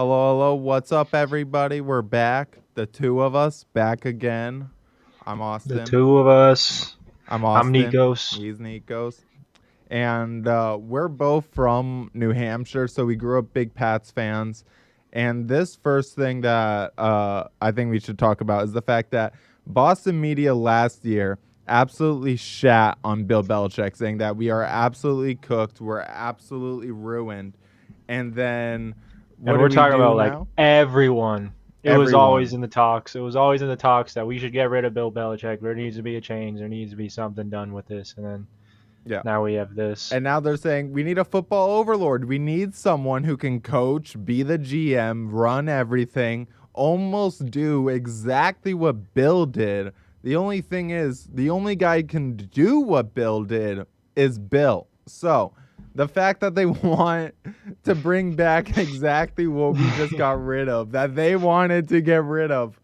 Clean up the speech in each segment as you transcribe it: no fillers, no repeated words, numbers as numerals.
Hello, hello. What's up, everybody? We're back. The two of us back again. I'm The Austin. two of us. I'm I'm Austin. Nikos. He's Nikos. And we're both from New Hampshire, so we grew up big Pats fans. And this first thing that I think we should talk about is the fact that Boston media last year absolutely shat on Bill Belichick, saying that we are absolutely cooked, we're absolutely ruined. And then what And do we're we talking do about like now? everyone. It was always Everyone. in the talks. It was always in the talks that we should get rid of Bill Belichick. There needs to be a change. There needs to be something done with this. And then Yeah. now we have this. And now they're saying we need a football overlord. We need someone who can coach, be the GM, run everything, almost do exactly what Bill did. The only thing is, the only guy who can do what Bill did is Bill. So, the fact that they want to bring back exactly what we just got rid of, that they wanted to get rid of,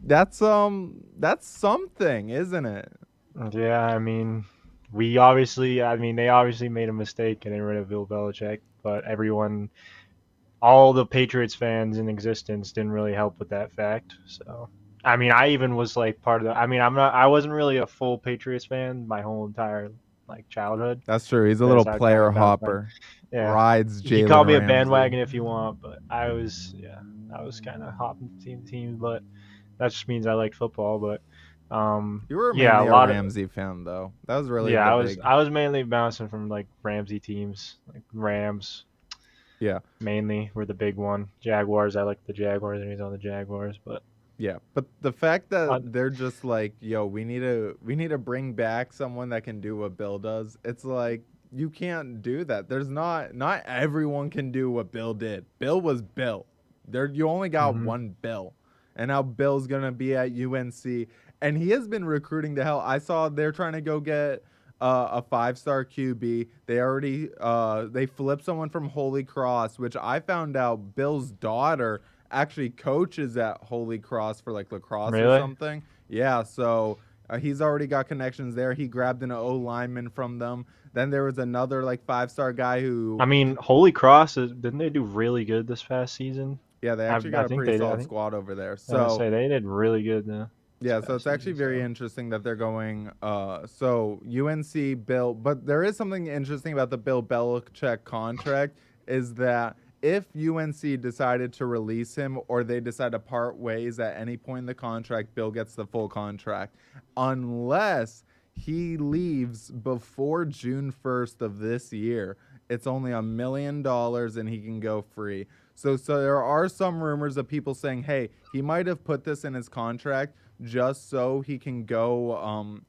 that's something, isn't it? Yeah, they obviously made a mistake getting rid of Bill Belichick, but all the Patriots fans in existence didn't really help with that fact. So, I even was like part of the. I wasn't really a full Patriots fan my whole entire like childhood. That's true. He's a little Because I kind player of bounced back. hopper. Yeah, Rides you can call Jalen me a Ramsey. bandwagon if you want, but I was kind of hopping team to team, but that just means I like football. But You were yeah, a mainly a lot of Ramsey fan, though. That was really yeah, the big. I was mainly bouncing from like Ramsey teams, like Rams Yeah, mainly were the big one. Jaguars, I like the Jaguars, and he's on the Jaguars, but yeah. But the fact that uh, they're just like, yo, we need to bring back someone that can do what Bill does. It's like you can't do that. There's not everyone can do what Bill did. Bill was Bill. There, you only got mhm. one Bill, and now Bill's gonna be at UNC, and he has been recruiting to hell. I saw they're trying to go get a 5-star QB. They flipped someone from Holy Cross, which I found out Bill's daughter actually coaches at Holy Cross for like lacrosse or Really? something. Yeah, so he's already got connections there. He grabbed an O lineman from them. Then there was another like 5-star guy who, Holy Cross didn't they do really good this past season? yeah, they actually I got a think pretty they did. solid squad over there. I was gonna So say they did really good this yeah, so past it's actually season. very So interesting that they're going. So UNC Bill, but there is something interesting about the Bill Belichick contract is that if UNC decided to release him or they decide to part ways at any point in the contract, Bill gets the full contract, unless he leaves before June 1st of this year. It's only $1 million and he can go free. So there are some rumors of people saying, hey, he might have put this in his contract just so he can go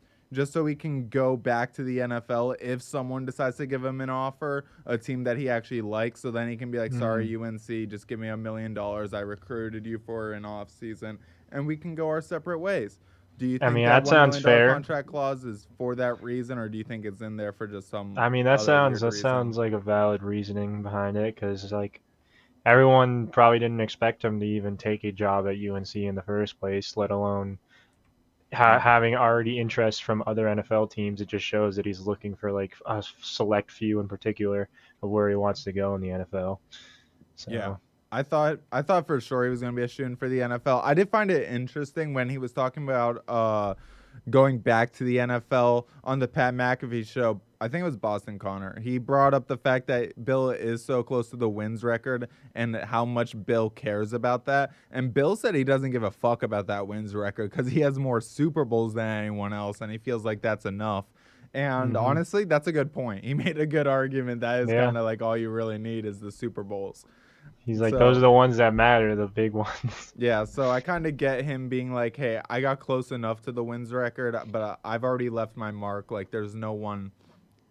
back to the NFL if someone decides to give him an offer, a team that he actually likes, so then he can be like, sorry, mm. UNC, just give me $1 million. I recruited you for an off season and we can go our separate ways. Do you think that That $1 sounds million fair. contract clause is for that reason, or do you think it's in there for just some other weird That reason? sounds like a valid reasoning behind it because like everyone probably didn't expect him to even take a job at UNC in the first place, let alone Yeah. having already interest from other NFL teams. It just shows that he's looking for like a select few in particular of where he wants to go in the NFL. Yeah. So I thought for sure he was going to be a student for the NFL. I did find it interesting when he was talking about going back to the NFL on the Pat McAfee show. I think it was Boston Connor. He brought up the fact that Bill is so close to the wins record and how much Bill cares about that. And Bill said he doesn't give a fuck about that wins record because he has more Super Bowls than anyone else and he feels like that's enough. And hmm honestly, that's a good point. He made a good argument. That is yeah, kind of like all you really need is the Super Bowls. he's like those are So the ones that matter, the big ones. yeah, so I kind of get him being like, "Hey, I got close enough to the wins record, but I've already left my mark. Like, there's no one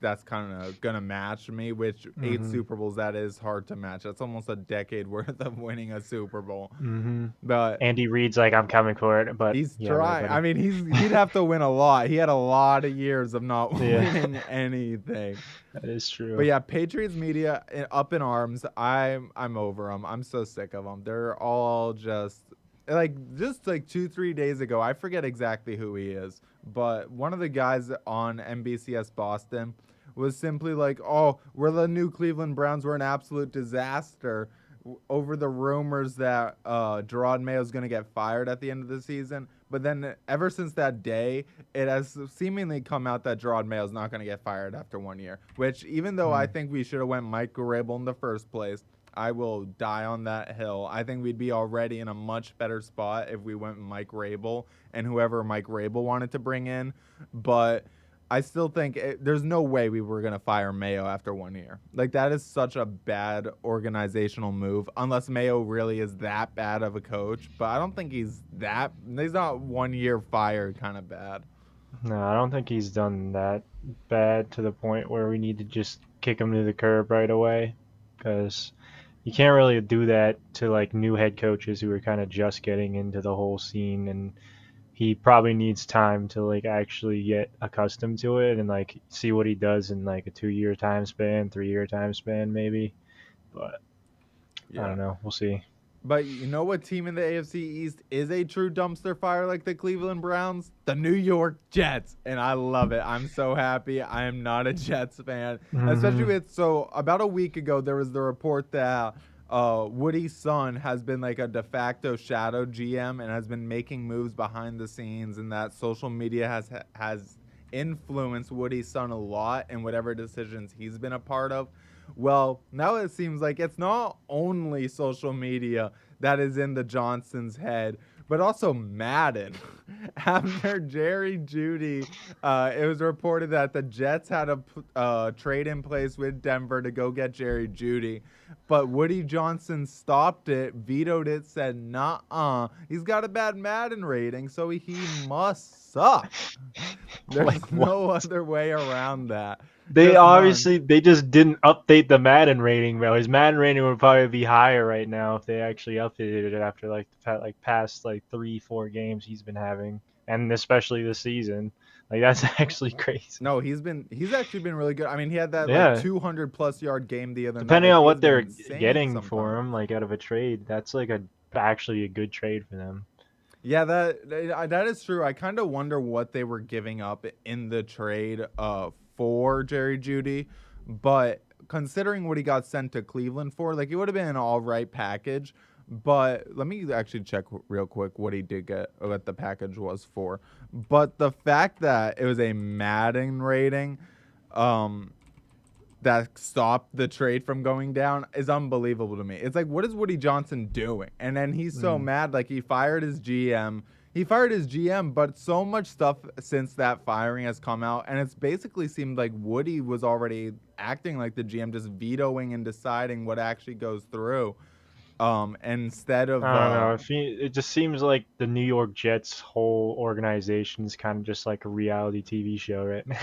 that's kind of gonna match me." Which eight hmm Super Bowls that is hard to match. That's almost a decade worth of winning a Super Bowl. hmm But Andy Reid's like I'm coming for it, but he's yeah, right, trying. I buddy. mean, he'd have to win a lot. He had a lot of years of not Yeah, winning anything. that is But true. yeah, Patriots media up in arms. I'm over them. I'm so sick of them. They're all just like 2-3 days ago. I forget exactly who he is, but one of the guys on NBCS Boston was simply like, "Oh, we're the new Cleveland Browns. We're an absolute disaster." over the rumors that Gerard Mayo is going to get fired at the end of the season. But then ever since that day, it has seemingly come out that Gerard Mayo is not going to get fired after 1 year. Which, even though I think we should have went Mike Grable in the first place, I will die on that hill. I think we'd be already in a much better spot if we went Mike Rabel and whoever Mike Rabel wanted to bring in. But I still think there's no way we were going to fire Mayo after 1 year. Like, that is such a bad organizational move, unless Mayo really is that bad of a coach. But I don't think he's not 1 year fired kind of bad. No, I don't think he's done that bad to the point where we need to just kick him to the curb right away, because you can't really do that to like new head coaches who are kind of just getting into the whole scene, and he probably needs time to like actually get accustomed to it and like see what he does in like a 2 year time span, 3 year time span maybe. But I don't know. We'll see. But you know what team in the AFC East is a true dumpster fire like the Cleveland Browns? The New York Jets. And I love it. I'm so happy. I am not a Jets fan. Especially so about a week ago, there was the report that Woody's son has been like a de facto shadow GM and has been making moves behind the scenes, and that social media has influenced Woody's son a lot in whatever decisions he's been a part of. Well, now it seems like it's not only social media that is in the Johnsons' head, but also Madden. After Jerry Jeudy, it was reported that the Jets had a trade in place with Denver to go get Jerry Jeudy, but Woody Johnson stopped it, vetoed it, said, "Nuh-uh, he's got a bad Madden rating, so he must suck." There's no other way around that. They just didn't update the Madden rating, bro. His Madden rating would probably be higher right now if they actually updated it after like the past like 3-4 games he's been having, and especially this season. Like, that's actually crazy. No, he's actually been really good. I mean, he had that like 200+ yard game the other night. Depending on what they're getting for him, like out of a trade, that's like actually a good trade for them. Yeah, that is true. I kind of wonder what they were giving up in the trade for Jerry Jeudy, but considering what he got sent to Cleveland for, like, it would have been an all right package. But let me actually check real quick what he did get, what the package was for. But the fact that it was a Madden rating that stopped the trade from going down is unbelievable to me. It's like, what is Woody Johnson doing? And then he's so mad, like, he fired his GM. But so much stuff since that firing has come out, and it's basically seemed like Woody was already acting like the GM, just vetoing and deciding what actually goes through. Instead of I don't know. It just seems like the New York Jets whole organization is kind of just like a reality TV show right now.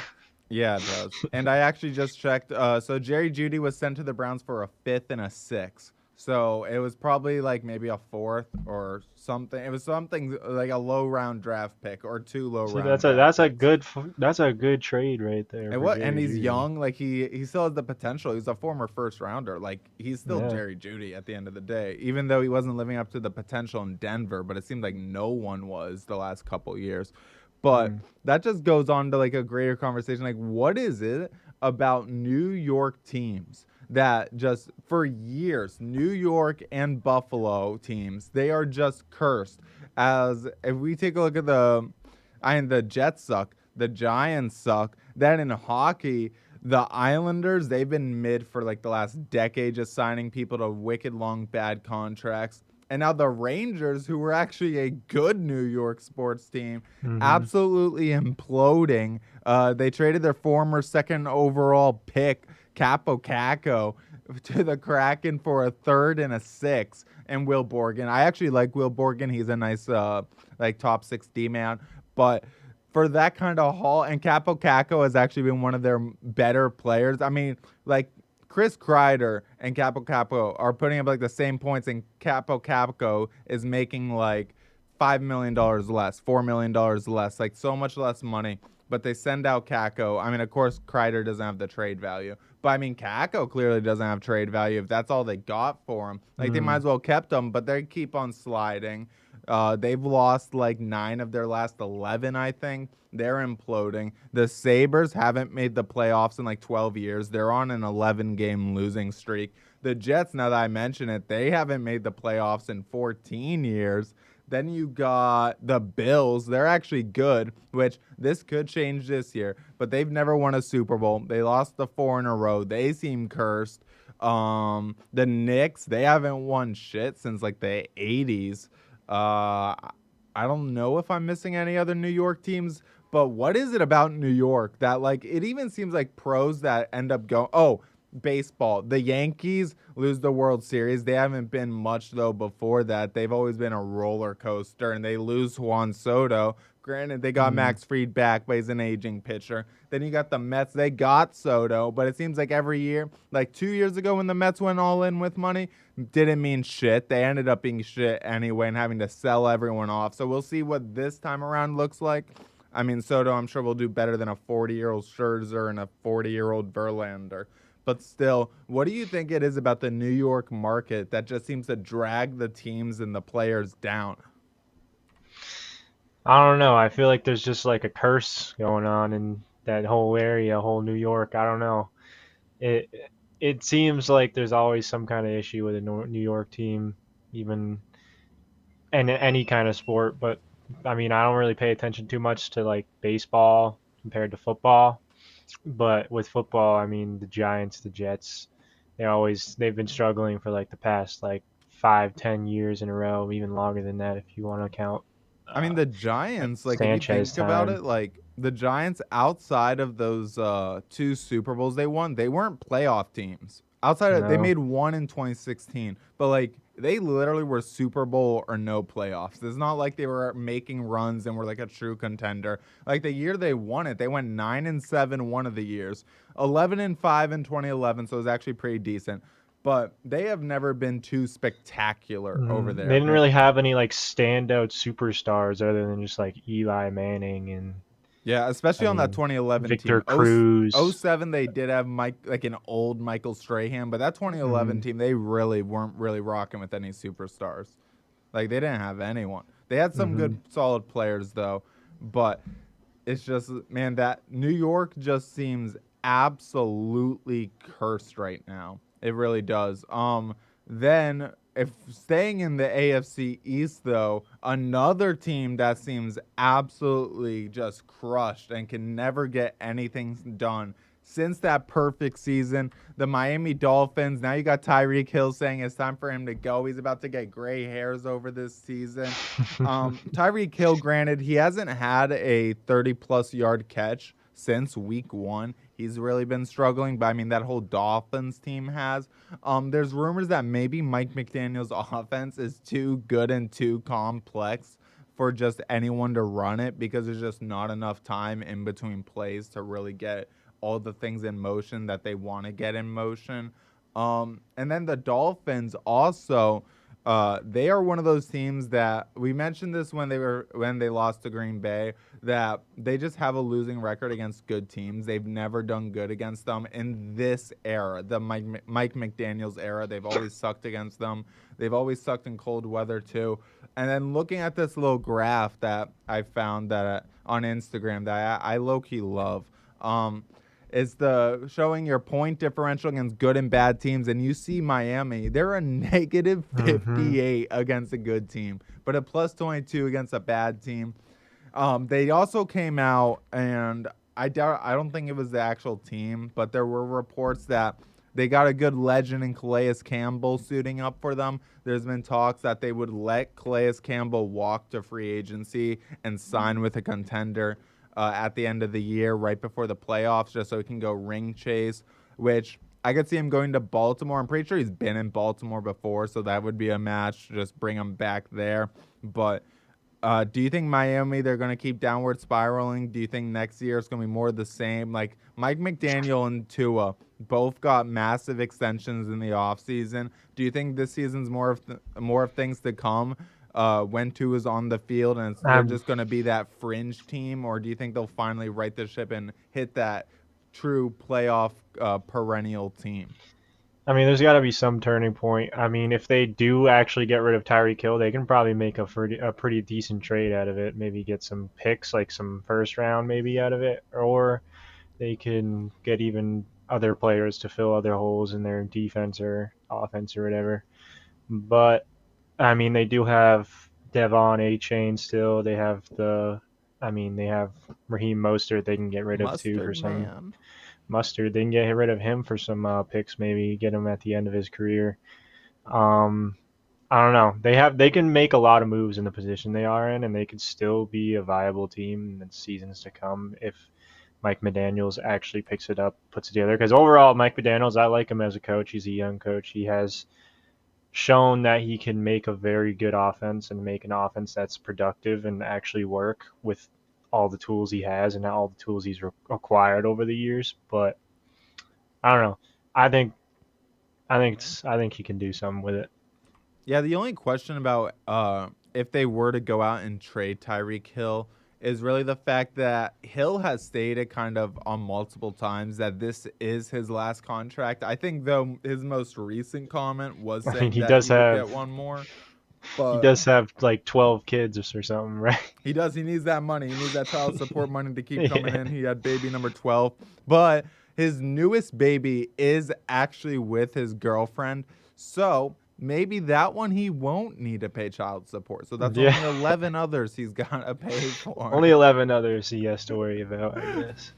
Yeah, it does. And I actually just checked. So Jerry Jeudy was sent to the Browns for a 5th and a 6th. So it was probably like maybe a 4th or something. It was something like a low round draft pick or 2 low round. That's a good trade right there. And he's young. Like he still has the potential. He's a former first rounder. Like, he's still Jerry Jeudy at the end of the day, even though he wasn't living up to the potential in Denver. But it seemed like no one was the last couple years. But that just goes on to like a greater conversation. Like, what is it about New York teams that just for years, New York and Buffalo teams, they are just cursed? As if we take a look at the Jets suck, the Giants suck. Then in hockey, the Islanders, they've been mid for like the last decade, just signing people to wicked long bad contracts. And now the Rangers, who were actually a good New York sports team, absolutely imploding. They traded their former 2nd overall pick, Capo Caco, to the Kraken for a 3rd and a 6th. And Will Borgen. I actually like Will Borgen. He's a nice like top 6 D-man. But for that kind of haul, and Capo Caco has actually been one of their better players. I mean, like, Chris Kreider and Capo Caco are putting up like the same points, and Capo Caco is making like $5 million less, $4 million less, like so much less money. But they send out Caco. I mean, of course, Kreider doesn't have the trade value. But I mean, Caco clearly doesn't have trade value if that's all they got for him. Like, they might as well kept him, but they keep on sliding. They've lost like 9 of their last 11, I think. They're imploding. The Sabres haven't made the playoffs in like 12 years. They're on an 11-game losing streak. The Jets, now that I mention it, they haven't made the playoffs in 14 years. Then you got the Bills. They're actually good, which this could change this year, but they've never won a Super Bowl. They lost the 4 in a row. They seem cursed. The Knicks, they haven't won shit since like the 80s. I don't know if I'm missing any other New York teams, but what is it about New York that like it even seems like pros that end up going, oh, baseball. The Yankees lose the World Series. They haven't been much though before that. They've always been a roller coaster, and they lose Juan Soto. Granted, they got Mm. Max Fried back, but he's an aging pitcher. Then you got the Mets. They got Soto, but it seems like every year, like 2 years ago when the Mets went all in with money, didn't mean shit. They ended up being shit anyway and having to sell everyone off. So we'll see what this time around looks like. I mean, Soto, I'm sure will do better than a 40-year-old Scherzer and a 40-year-old Verlander. But still, what do you think it is about the New York market that just seems to drag the teams and the players down? I don't know. I feel like there's just like a curse going on in that whole area, whole New York. I don't know. It it seems like there's always some kind of issue with a New York team, even in any kind of sport. But I mean, I don't really pay attention too much to like baseball compared to football. But with football, I mean, the Giants, the Jets, they've been struggling for like the past like 5, 10 years in a row, even longer than that if you want to count I mean, the Giants, like if you Sanchez think about time. it, like the Giants outside of those 2 Super Bowls they won, they weren't playoff teams. Outside of they No. made one in 2016, but like they literally were Super Bowl or no playoffs. It's not like they were making runs and were like a true contender. Like the year they won it, they went 9-7 one of the years, 11-5 in 2011, so it was actually pretty decent. But they have never been too spectacular over They there. didn't really have any like standout superstars other than just like Eli Manning and Yeah, I especially on that mean 2011 team. Victor Cruz. 07 they did have Mike like an old Michael Strahan, but that 2011 Mm, team they really weren't really rocking with any superstars. Like they didn't have anyone. They had some mm-hmm. good solid players though, but it's just man that New York just seems absolutely cursed right now. It really does. Then if staying in the AFC East though, another team that seems absolutely just crushed and can never get anything done since that perfect season, the Miami Dolphins. Now you got Tyreek Hill saying it's time for him to go. He's about to get gray hairs over this season. Tyreek Hill, granted, he hasn't had a 30-plus yard catch since week 1. He's really been struggling, but I mean, that whole Dolphins team has. There's rumors that maybe Mike McDaniel's offense is too good and too complex for just anyone to run it because there's just not enough time in between plays to really get all the things in motion that they want to get in motion. And then the Dolphins also, they are one of those teams that we mentioned this when they lost to Green Bay, that they just have a losing record against good teams. They've never done good against them in this era, the Mike McDaniel's era. They've always sucked against them. They've always sucked in cold weather too. And then looking at this little graph that I found that on Instagram that I low key love. Is the showing your point differential against good and bad teams, and you see Miami, they're a negative Mm-hmm. 58 against a good team, but a plus 22 against a bad team. They also came out, and I don't think it was the actual team, but there were reports that they got a good legend in Calais Campbell suiting up for them. There's been talks that they would let Calais Campbell walk to free agency and sign with a contender at the end of the year, right before the playoffs, just so he can go ring chase, which I could see him going to Baltimore. I'm pretty sure he's been in Baltimore before, so that would be a match. Just bring him back there. But do you think Miami, they're going to keep downward spiraling? Do you think next year it's going to be more of the same? Like Mike McDaniel and Tua both got massive extensions in the offseason. Do you think this season's more of things to come when Tua's on the field and they're Um, just going to be that fringe team? Or do you think they'll finally right the ship and hit that true playoff perennial team? I mean, there's got to be some turning point. I mean, if they do actually get rid of Tyreek Hill, they can probably make a pretty decent trade out of it. Maybe get some picks, like some first round, maybe out of it, or they can get even other players to fill other holes in their defense or offense or whatever. But I mean, they do have Devon A. Chain still. They have Raheem Mostert. They can get rid of too for Mustard some man. Mustard. They can get rid of him for some picks, maybe get him at the end of his career. Um, I don't know. They can make a lot of moves in the position they are in, and they could still be a viable team in the seasons to come if Mike McDaniel's actually picks it up, puts it together. Because overall, Mike McDaniel's, I like him as a coach. He's a young coach. He has shown that he can make a very good offense and make an offense that's productive and actually work with all the tools he has and all the tools he's acquired over the years. But I don't know. I think I think he can do something with it. Yeah, the only question about if they were to go out and trade Tyreek Hill is really the fact that Hill has stated kind of on multiple times that this is his last contract. I think though his most recent comment was I mean, saying that he would get one more, he but does have like 12 kids or something, right? he does. He needs that money. He needs that child support money to keep coming Yeah. in. He had baby number 12, but his newest baby is actually with his girlfriend. So maybe that one he won't need to pay child support. So that's Yeah. only 11 others he's got to pay for. Only 11 others he has to worry about, I guess.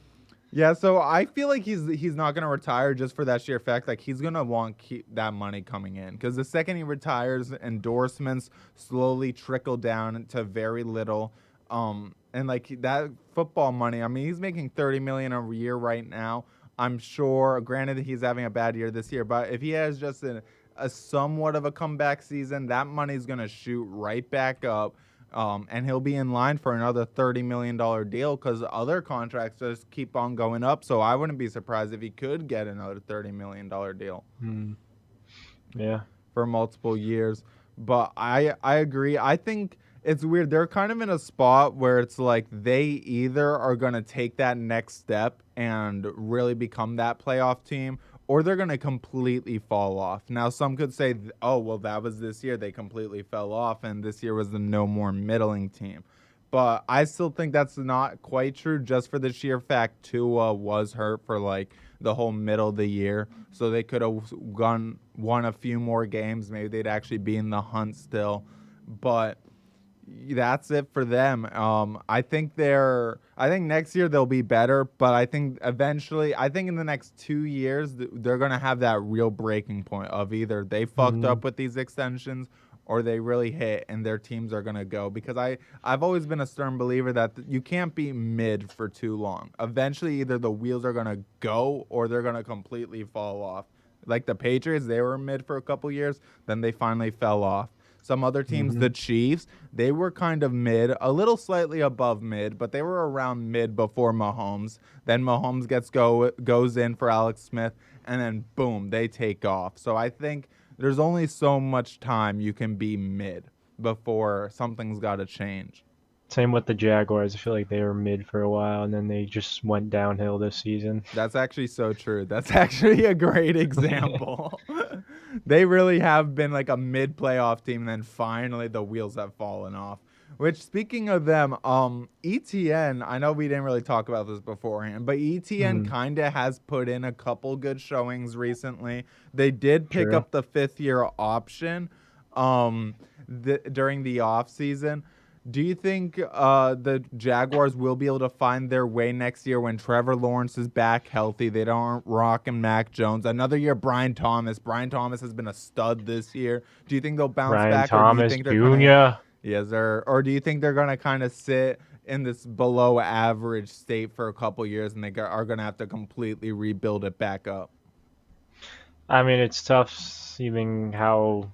Yeah, so I feel like he's not gonna retire just for that sheer fact. Like he's gonna want keep that money coming in because the second he retires, endorsements slowly trickle down to very little. And like that football money. I mean, he's making 30 million a year right now. I'm sure. Granted, he's having a bad year this year, but if he has just a somewhat of a comeback season, that money's gonna shoot right back up. And he'll be in line for another $30 million deal because other contracts just keep on going up. So I wouldn't be surprised if he could get another $30 million deal Yeah. for multiple years. But I agree. I think it's weird. They're kind of in a spot where it's like they either are going to take that next step and really become that playoff team, or they're going to completely fall off. Now, some could say, oh, well, that was this year. They completely fell off, and this year was the no more middling team. But I still think that's not quite true just for the sheer fact Tua was hurt for like the whole middle of the year. So they could have won a few more games. Maybe they'd actually be in the hunt still. But that's it for them. I think next year they'll be better, but I think eventually, I think in the next 2 years they're gonna have that real breaking point of either they fucked Mhm. up with these extensions or they really hit and their teams are gonna go. Because I've always been a stern believer that you can't be mid for too long. Eventually, either the wheels are gonna go or they're gonna completely fall off. Like the Patriots, they were mid for a couple years, then they finally fell off. Some other teams, the Mhm. Chiefs, they were kind of mid, a little slightly above mid, but they were around mid before Mahomes. Then Mahomes goes in for Alex Smith, and then boom, they take off. So I think there's only so much time you can be mid before something's got to change. Same with the Jaguars. I feel like they were mid for a while and then they just went downhill this season. That's actually so true. That's actually a great example. They really have been like a mid playoff team, and then finally the wheels have fallen off. Which, speaking of them, ETN, I know we didn't really talk about this beforehand, but ETN Mhm. kind of has put in a couple good showings recently. They did pick True. up the 5th-year option um, during the offseason. Do you think the Jaguars will be able to find their way next year when Trevor Lawrence is back healthy? They don't rock and Mac Jones. Another year, Brian Thomas. Brian Thomas has been a stud this year. Do you think they'll bounce Ryan back, or do you Thomas think they're gonna? Jr. Yes, or do you think they're gonna kind of sit in this below average state for a couple years and they are gonna have to completely rebuild it back up? I mean, it's tough seeing how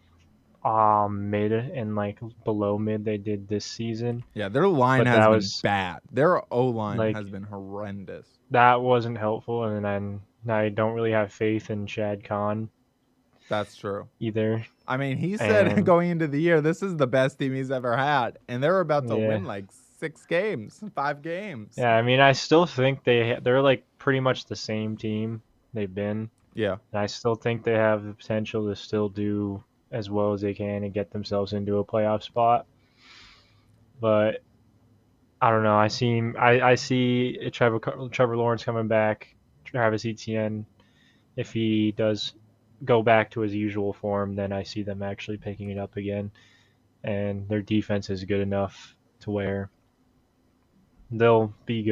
mid and like below mid they did this season, Yeah, their line but has been bad. Their O line like has been horrendous. that wasn't helpful. And then I don't really have faith in Shad Khan That's true. either. I mean, he said And going into the year, this is the best team he's ever had, and they're about to yeah, win like 6 games, 5 games. yeah. I mean, I still think they're like pretty much the same team they've been. Yeah. And I still think they have the potential to still do as well as they can and get themselves into a playoff spot. But I don't know. I see Trevor Lawrence coming back. Travis Etienne, if he does go back to his usual form, then I see them actually picking it up again. And their defense is good enough to where they'll be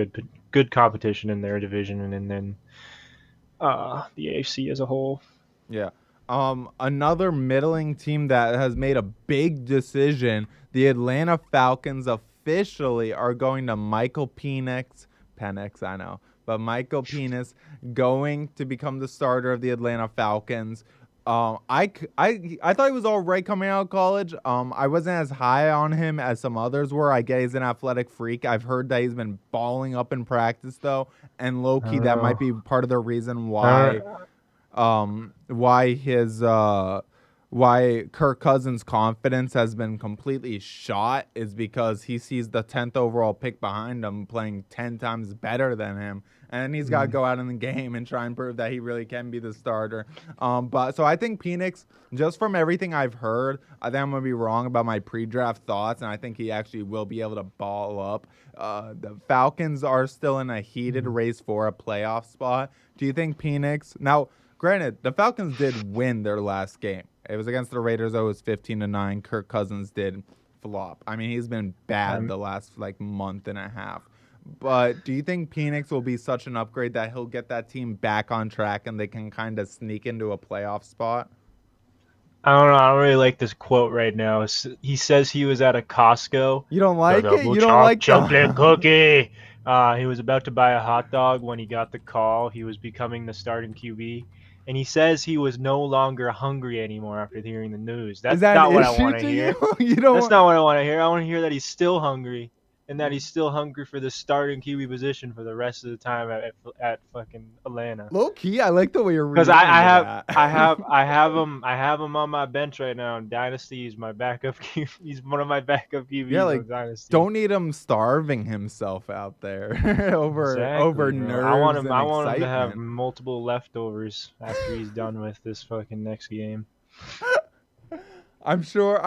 good competition in their division and then the AFC as a whole. Yeah. Another middling team that has made a big decision. The Atlanta Falcons officially are going to Michael Penix, I know, but Michael Penix going to become the starter of the Atlanta Falcons. I thought he was all right coming out of college. I wasn't as high on him as some others were. I guess he's an athletic freak. I've heard that he's been balling up in practice though, and low I key don't that might know. be part of the reason I why Kirk Cousins' confidence has been completely shot is because he sees the 10th overall pick behind him playing 10 times better than him, and he's got to go out in the game and try and prove that he really can be the starter. But so I think Penix, just from everything I've heard, I think I'm gonna be wrong about my pre-draft thoughts, and I think he actually will be able to ball up. The Falcons are still in a heated race for a playoff spot. Do you think Penix now? Granted, the Falcons did win their last game. It was against the Raiders. It was 15-9. Kirk Cousins did flop. I mean, he's been bad I'm the last like month and a half. But do you think Penix will be such an upgrade that he'll get that team back on track and they can kind of sneak into a playoff spot? I don't know. I don't really like this quote right now. He says he was at a Costco, You don't the like it? double You don't like chocolate the cookie. He was about to buy a hot dog when he got the call. He was becoming the starting QB. And he says he was no longer hungry anymore after hearing the news. Is That's that an not what I issue want to to you? hear. You That's don't. not what I want to hear. I want to hear that he's still hungry and that he's still hungry for the starting QB position for the rest of the time at fucking Atlanta. Low key, I like the way you're Because reading into that. I have him on my bench right now in Dynasty. He's my backup QB. He's one of my backup Yeah, QBs like on Dynasty. don't need him starving himself out there over Exactly, bro. nerves and I want him to have excitement. multiple leftovers after he's done with this fucking next game. I'm sure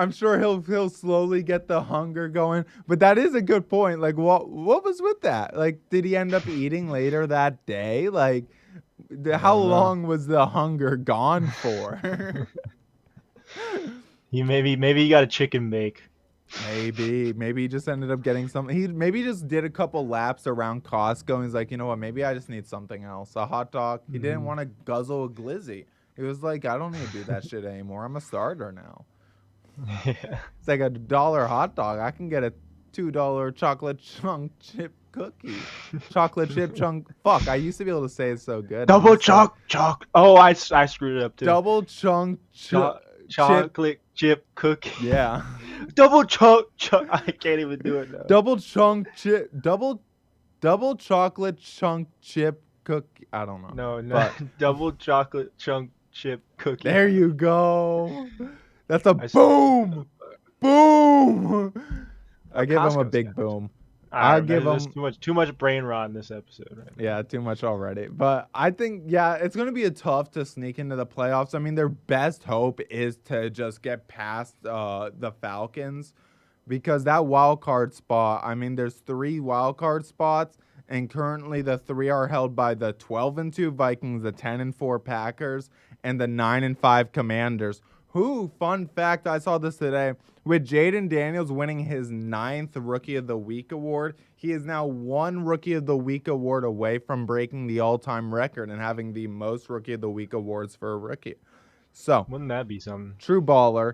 he'll slowly get the hunger going. But that is a good point. Like what was with that? Like did he end up eating later that day? Like I how don't know. long was the hunger gone for? Maybe he got a chicken bake. Maybe he just ended up getting something. He maybe just did a couple laps around Costco and he's like, you know what? Maybe I just need something else. A hot dog. He didn't Mhm. want to guzzle a glizzy. He was like, I don't need to do that shit anymore. I'm a starter now. Yeah. It's like $1 hot dog. I can get a $2 chocolate chunk chip cookie. Chocolate chip chunk. Fuck, I used to be able to say it so good. Now I Double still choc. Oh, I screwed it up too. double chunk chip. Chocolate chip cookie. Yeah. Double choc. I can't even do it now. Double chocolate chunk chip cookie. I don't know. No. But Double chocolate chunk chip cookie. there you go. That's a I s- boom. Boom. I give him a Costco's big got this. boom. All I right, give there's him too much brain rot in this episode right now. yeah, too much already. But I think yeah, it's going to be a tough to sneak into the playoffs. I mean, their best hope is to just get past the Falcons because that wild card spot, I mean, there's 3 wild card spots and currently the 3 are held by the 12-2 Vikings, the 10-4 Packers, and the 9-5 Commanders. Who, fun fact, I saw this today, with Jaden Daniels winning his 9th Rookie of the Week award, he is now 1 Rookie of the Week award away from breaking the all-time record and having the most Rookie of the Week awards for a rookie. So, Wouldn't that be something? true baller.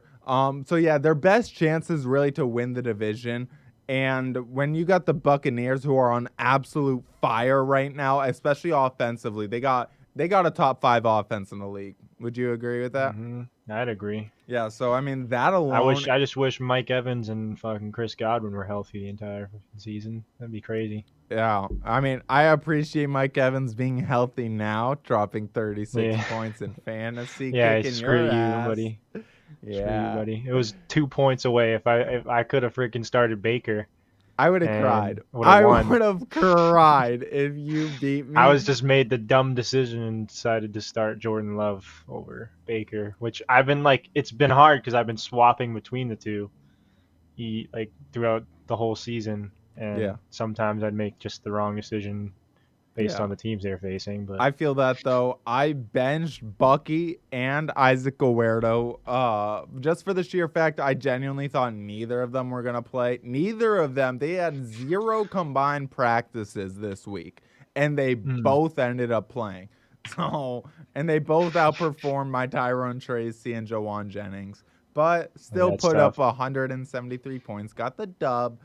So yeah, their best chance is really to win the division. And when you got the Buccaneers who are on absolute fire right now, especially offensively, they got a top 5 offense in the league. Would you agree with that? I'd agree. Yeah, so I mean that alone. I just wish Mike Evans and fucking Chris Godwin were healthy the entire season. That'd be crazy. Yeah, I mean I appreciate Mike Evans being healthy now, dropping 36 Yeah. points in fantasy, Yeah, kicking screw your you, ass. buddy. Screw you, Yeah. buddy. It was 2 points away. If I could have freaking started Baker, I would have and cried. would have I won. would have cried if you beat I me. was just made the dumb decision and decided to start Jordan Love over Baker, which I've been like, it's been hard because I've been swapping between the two, like throughout the whole season, Yeah. and sometimes I'd make just the wrong decision based Yeah. on the teams they're facing. But I feel that though. I benched Bucky and Isaac Guerrero just for the sheer fact I genuinely thought neither of them were going to play. Neither of them, they had 0 combined practices this week, and they both ended up playing. So, and they both outperformed my Tyrone Tracy and Jawan Jennings, but still that's put up tough. 173 points, got the dub.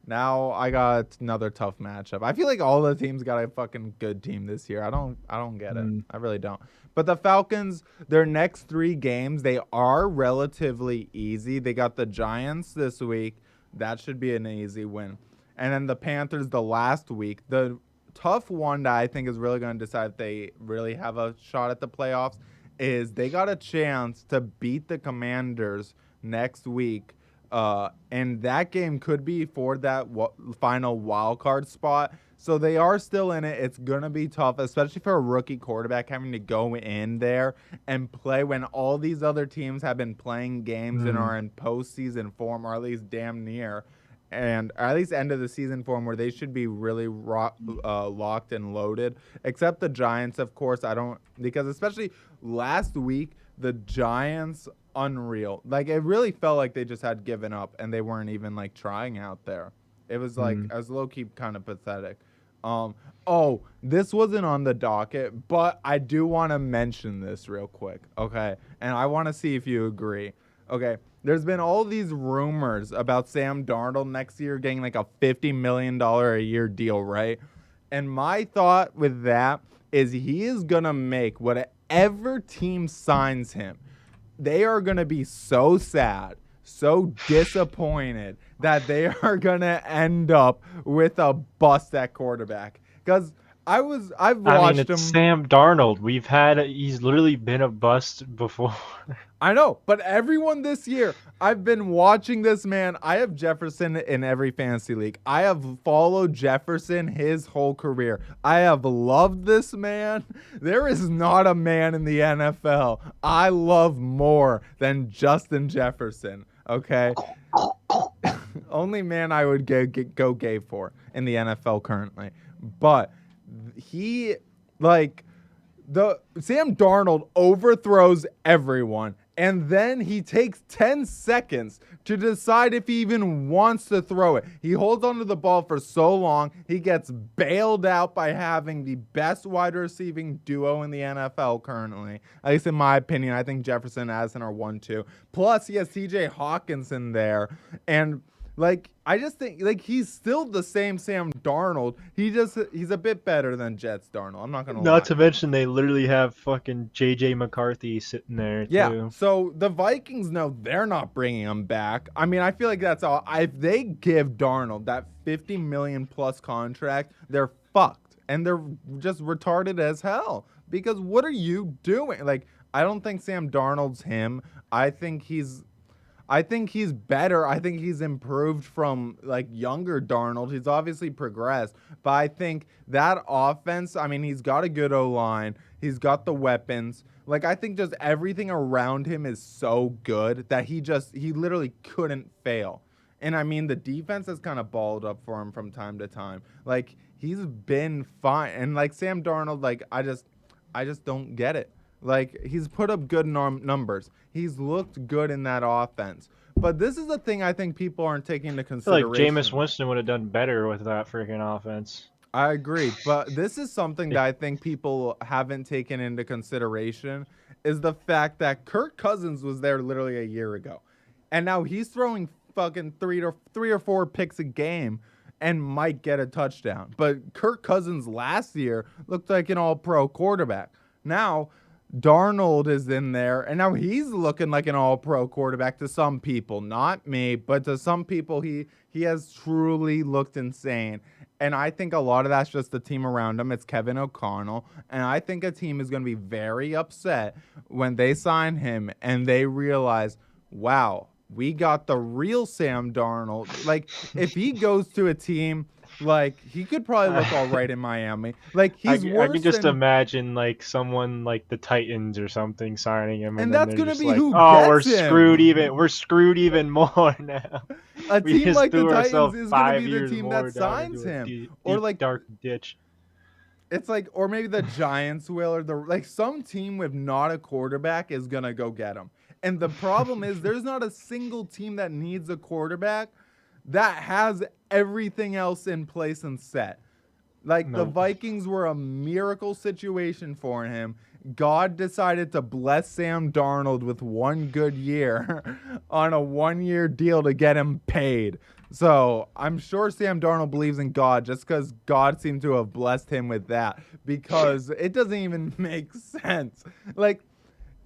Now I got another tough matchup. I feel like all the teams got a fucking good team this year. I don't get it. I really don't. But the Falcons, their next 3 games, they are relatively easy. They got the Giants this week. That should be an easy win. And then the Panthers the last week. The tough one that I think is really going to decide if they really have a shot at the playoffs is they got a chance to beat the Commanders next week. And that game could be for that final wild card spot. So they are still in it. It's going to be tough, especially for a rookie quarterback having to go in there and play when all these other teams have been playing games and are in postseason form, or at least damn near, and or at least end of the season form where they should be really locked and loaded. Except the Giants, of course. Because especially last week, the Giants, unreal. Like, it really felt like they just had given up and they weren't even like trying out there. It was like, I was low-key kind of pathetic. This wasn't on the docket, but I do want to mention this real quick, okay? And I want to see if you agree. Okay, there's been all these rumors about Sam Darnold next year getting like a $50 million a year deal, right? And my thought with that is he is going to make whatever team signs him, they are going to be so sad, so disappointed that they are going to end up with a bust at quarterback. Because I've watched him. It's Sam Darnold. He's literally been a bust before. I know, but everyone this year, I've been watching this man. I have Jefferson in every fantasy league. I have followed Jefferson his whole career. I have loved this man. There is not a man in the NFL I love more than Justin Jefferson, okay? Only man I would go gay for in the NFL currently. But he, like, Sam Darnold overthrows everyone, and then he takes 10 seconds to decide if he even wants to throw it. He holds onto the ball for so long, he gets bailed out by having the best wide receiving duo in the NFL currently. At least in my opinion, I think Jefferson and Addison are 1-2. Plus, he has TJ Hawkinson there, and like, I just think, like, he's still the same Sam Darnold. He's a bit better than Jets Darnold. I'm not going to lie. Not to mention they literally have fucking JJ McCarthy sitting there Yeah, too. so the Vikings know they're not bringing him back. I mean, I feel like that's all. If they give Darnold that $50 million plus contract, they're fucked. And they're just retarded as hell. Because what are you doing? Like, I don't think Sam Darnold's him. I think he's better. I think he's improved from like younger Darnold. He's obviously progressed, but I think that offense, I mean, he's got a good O-line. He's got the weapons. Like, I think just everything around him is so good that he literally couldn't fail. And I mean, the defense has kind of balled up for him from time to time. Like, he's been fine. And like Sam Darnold, like, I just don't get it. Like, he's put up good numbers. He's looked good in that offense. But this is the thing I think people aren't taking into I feel consideration. like Jameis Winston would have done better with that freaking offense. I agree. But this is something that I think people haven't taken into consideration is the fact that Kirk Cousins was there literally a year ago. And now he's throwing fucking three or four picks a game and might get a touchdown. But Kirk Cousins last year looked like an all-pro quarterback. Now Darnold is in there, and now he's looking like an all-pro quarterback to some people. Not me, but to some people, he has truly looked insane. And I think a lot of that's just the team around him. It's Kevin O'Connell. And I think a team is going to be very upset when they sign him and they realize, wow, we got the real Sam Darnold. Like, if he goes to a team, like, he could probably look all right in Miami. Like, he's I can worse just than, imagine like someone like the Titans or something signing him, and and then that's they're gonna just be like, who "Oh, gets him. we're screwed even more now. A We team just like the threw Titans ourselves is gonna be 5 the years team that more down signs into a him, deep, or deep like dark ditch." it's like, or maybe the Giants will, or the like some team with not a quarterback is gonna go get him. And the problem is, there's not a single team that needs a quarterback that has everything else in place and set. Like the Nope. Vikings were a miracle situation for him. God decided to bless Sam Darnold with one good year on a 1-year deal to get him paid. So I'm sure Sam Darnold believes in God just because God seemed to have blessed him with that, because it doesn't even make sense. Like,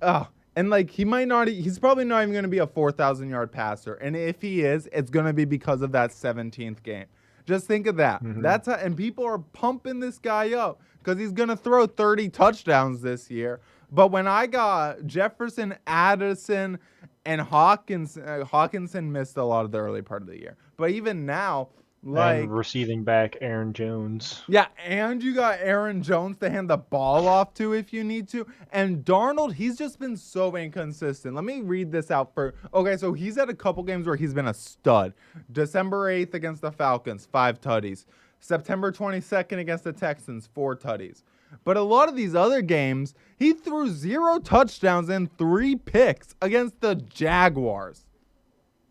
oh, and like he's probably not even going to be a 4,000-yard passer. And if he is, it's going to be because of that 17th game. Just think of that. Mhm. And people are pumping this guy up because he's going to throw 30 touchdowns this year. But when I got Jefferson, Addison, and Hawkinson missed a lot of the early part of the year. But even now, And like, receiving back Aaron Jones. yeah, and you got Aaron Jones to hand the ball off to if you need to. And Darnold, he's just been so inconsistent. Let me read this out for. Okay, so he's had a couple games where he's been a stud. December 8th against the Falcons, 5 tutties. September 22nd against the Texans, 4 tutties. But a lot of these other games, he threw 0 touchdowns and 3 picks against the Jaguars.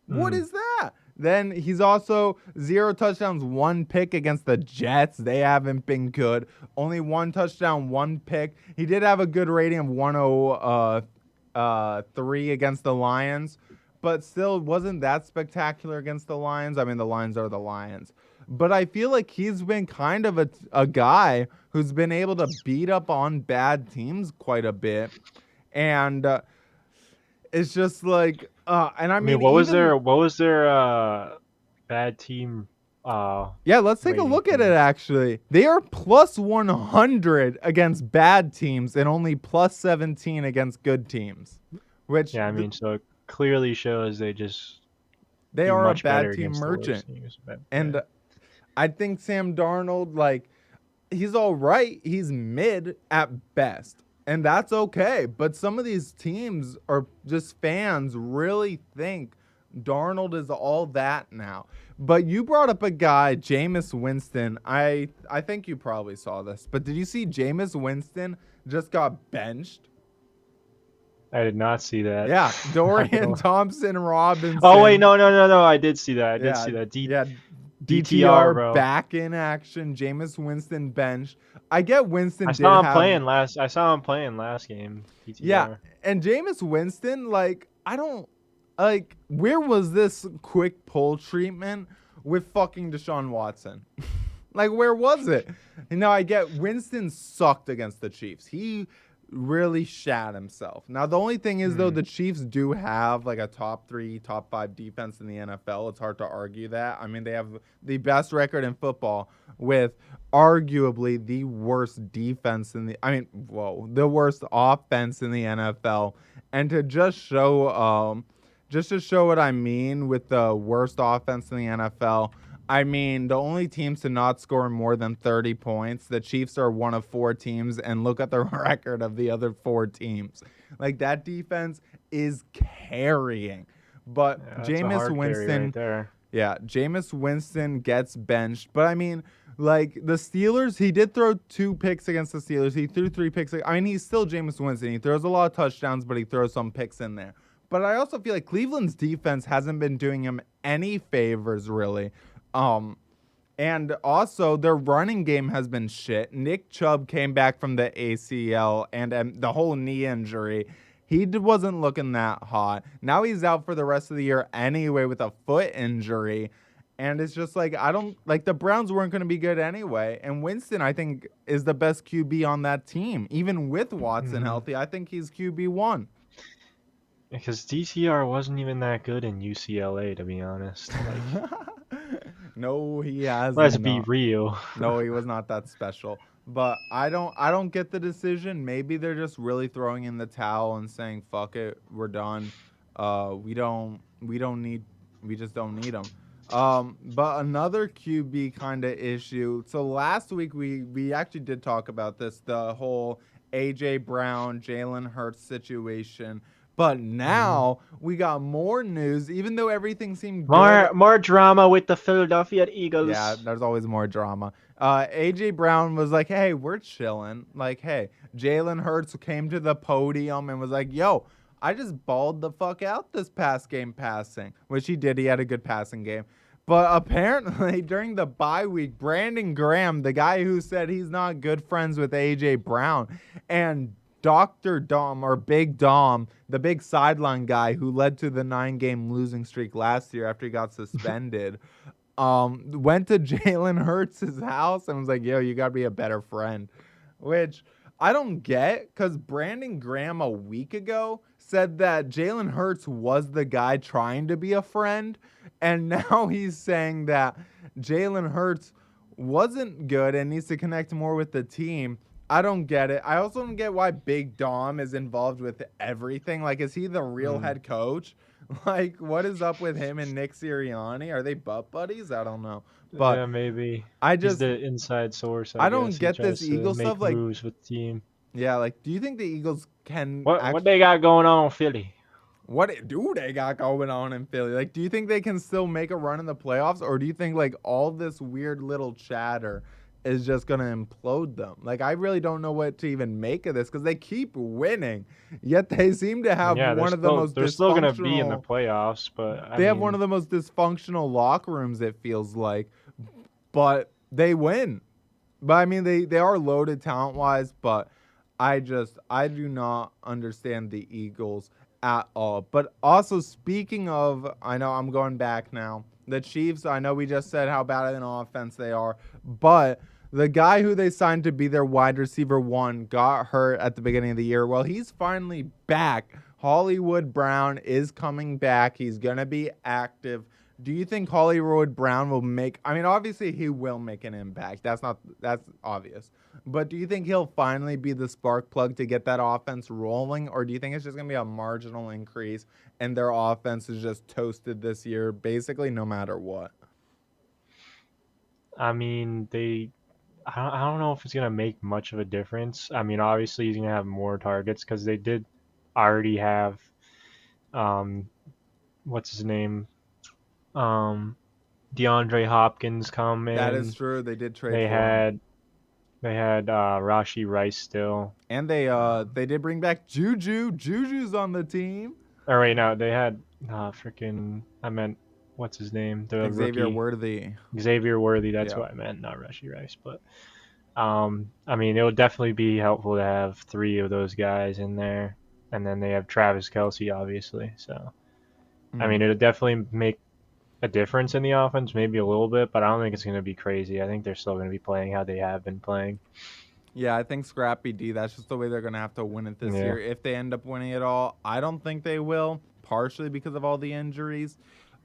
What is that? Then he's also 0 touchdowns, 1 pick against the Jets. They haven't been good. Only 1 touchdown, 1 pick. He did have a good rating of 103 against the Lions, but still wasn't that spectacular against the Lions. I mean, the Lions are the Lions. But I feel like he's been kind of a guy who's been able to beat up on bad teams quite a bit. And it's just like, and I I mean, mean, even what was their bad team yeah, let's take a rating look at it thing? actually. They are plus 100 against bad teams and only plus 17 against good teams, which Yeah, I mean, so it clearly shows they just they do are a much better bad team against the merchant. worst teams. But, yeah. And I think Sam Darnold, like, he's all right. He's mid at best. And that's okay. But some of these teams are just fans really think Darnold is all that now. But you brought up a guy, Jameis Winston. I think you probably saw this. But did you see Jameis Winston just got benched? I did not see that. Yeah, Not gonna Dorian lie. Thompson Oh wait, Robinson. no! I did see that. I did Yeah, see that. yeah. DTR, DTR bro. back in action. Jameis Winston benched. I get Winston did have. I saw him playing last game. Yeah, DTR. and Jameis Winston, like, I don't like. Where was this quick pull treatment with fucking Deshaun Watson? Like, where was it? You know, I get Winston sucked against the Chiefs. He really shat himself. Now, the only thing is, though, the Chiefs do have like a top 3, top 5 defense in the NFL. It's hard to argue that. I mean, they have the best record in football with arguably the worst defense in the, I mean, whoa, the worst offense in the NFL. And to just to show what I mean with the worst offense in the NFL, I mean, the only teams to not score more than 30 points, the Chiefs are one of 4 teams, and look at the record of the other 4 teams. Like, that defense is carrying. But Yeah, that's a Jameis hard carry right Winston, there. yeah, Jameis Winston gets benched. But I mean, like, the Steelers, he did throw 2 picks against the Steelers. He threw 3 picks. I mean, he's still Jameis Winston. He throws a lot of touchdowns, but he throws some picks in there. But I also feel like Cleveland's defense hasn't been doing him any favors, really. And also their running game has been shit. Nick Chubb came back from the ACL and the whole knee injury. He wasn't looking that hot. Now he's out for the rest of the year anyway with a foot injury. And it's just like, I don't like, the Browns weren't going to be good anyway. And Winston, I think, is the best QB on that team. Even with Watson healthy, I think he's QB1. Because DTR wasn't even that good in UCLA, to be honest. Like, No, he has let's be not. real. No, he was not that special. But I don't get the decision. Maybe they're just really throwing in the towel and saying, fuck it, we're done. We don't we don't need, we just don't need him. But another QB kind of issue. So last week we actually did talk about this, the whole AJ Brown, Jalen Hurts situation. But Mhm. now we got more news, even though everything seemed good. More drama with the Philadelphia Yeah, Eagles. there's always more drama. AJ Brown was like, "Hey, we're chilling." Like, hey, Jalen Hurts came to the podium and was like, "Yo, I just balled the fuck out this past game passing," which he did. He had a good passing game. But apparently, during the bye week, Brandon Graham, the guy who said he's not good friends with AJ Brown, and Dr. Dom, or Big Dom, the big sideline guy who led to the 9-game losing streak last year after he got suspended, went to Jalen Hurts' house and was like, "Yo, you gotta be a better friend," which I don't get, because Brandon Graham a week ago said that Jalen Hurts was the guy trying to be a friend, and now he's saying that Jalen Hurts wasn't good and needs to connect more with the team. I don't get it. I also don't get why Big Dom is involved with everything. Like, is he the real Mm. head coach? Like, what is up with him and Nick Sirianni? Are they butt buddies? I don't know. But Yeah, maybe I he's just, the inside source. I I don't guess he get this tries to Eagle stuff. make Like, moves with the team. yeah, like, do you think the Eagles can What actually, they got going on, Philly? what do they got going on in Philly? Like, do you think they can still make a run in the playoffs, or do you think like all this weird little chatter is just gonna implode them? Like, I really don't know what to even make of this, because they keep winning, yet they seem to have Yeah, one of the most they're still gonna be in the dysfunctional. playoffs, but I They have one mean, of the most dysfunctional locker rooms, it feels like, but they win. But I mean, they are loaded talent wise, but I do not understand the Eagles at all. But also, speaking of, I know I'm going back now. The Chiefs, I know we just said how bad an offense they are, but the guy who they signed to be their wide receiver one got hurt at the beginning of the year. Well, he's finally back. Hollywood Brown is coming back. He's going to be active. Do you think Hollywood Brown will make, I mean, obviously he will make an impact. That's obvious. But do you think he'll finally be the spark plug to get that offense rolling, or do you think it's just going to be a marginal increase and their offense is just toasted this year basically no matter what? I mean, I don't know if it's gonna make much of a difference. I mean, obviously he's gonna have more targets because they did already have, um, what's his name, um, DeAndre Hopkins come That is in. true. They did trade They for him. had Rashi Rice still. And Um, they did bring back Juju. Juju's on the team. or wait, no, they had freaking. I meant what's his name? The Xavier rookie Worthy. Xavier Worthy. That's Yeah. what I meant, not Rashi Rice. But I mean, it would definitely be helpful to have three of those guys in there, and then they have Travis Kelsey, obviously. So I Mm. mean, it would definitely make a difference in the offense, maybe a little bit, but I don't think it's going to be crazy. I think they're still going to be playing how they have been playing. Yeah, I think Scrappy D, that's just the way they're going to have to win it this Yeah. year. If they end up winning it all, I don't think they will, partially because of all the injuries.